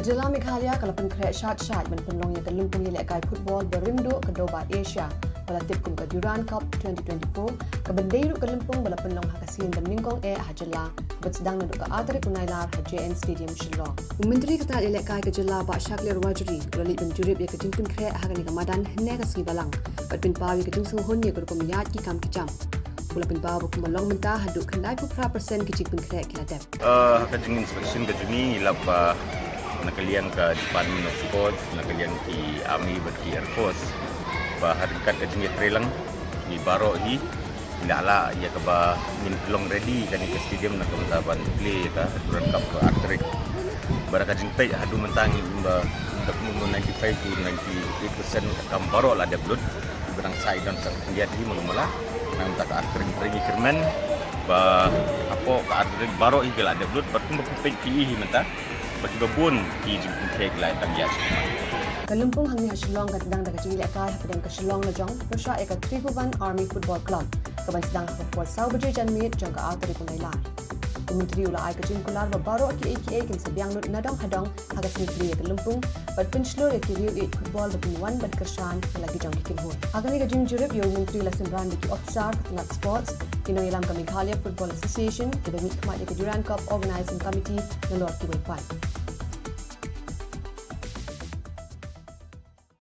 Jylla Meghalaya kalau pynkreh shaid men pynlong yang lympung ialehkai phutbol barim ke dewbah Asia bala tipkum ke Durand Cup 2024 ke bendairu ke lympung bala pynlong sien dan nyngkong Jylla sdang naduh ke tarik Nailar JN Stadium Shillong. Myntri kata ialehkai ke Jylla Bah Shakliar Warjri leit ben jurip ke jingpynkhreh ke madan hynne ke sngi Balang bat pawi ke jingsunghun ye ke komiyat ki kam kicam. Pula pinbawa buku melong mentah haduk kendai pupra persen ke jingpynkhreh kiladep. Kajing inspection ke juni lapa nakalian ke Department of Sports, nakalian ki Army berki Air Force. Baharikat ke jingit trelang ni baro hi tidak lah ia ke bah mintlong ready kan ke stadium nak mentaban play ka Durand Cup ke tarik. Baraka jingpai hadu mentang ba untuk 95 to 98% kam baro lah dia blood berang side dan dia di mula-mula nang tak tarik pergi kermen ba apa ka tarik baro hi lah dia blood bertumbuh PPE mentah bagi babun di jingpynkhreh lai tamyas. Lympung hangni Shillong kat sdang daga ialehkai pedang ke Shillong Lajong bersya ke Tribhuvan Army Football Club kaban sdang phutbol sau bejai janmit jangka tarik Nailar. Myntri ulai ke jingkular baro ki kin sebiang lut nadong hadong haga sini ke lympung bat penslur ke riu football bat wan bat kersan lagi jang kikin hut. Agani ke jing jurip yo Myntri la sembrand ki ofsar Tnad sports kinong ilam ke Meghalaya Football Association ke demi kemat ke Durand Cup Organizing Committee Nailar ki website.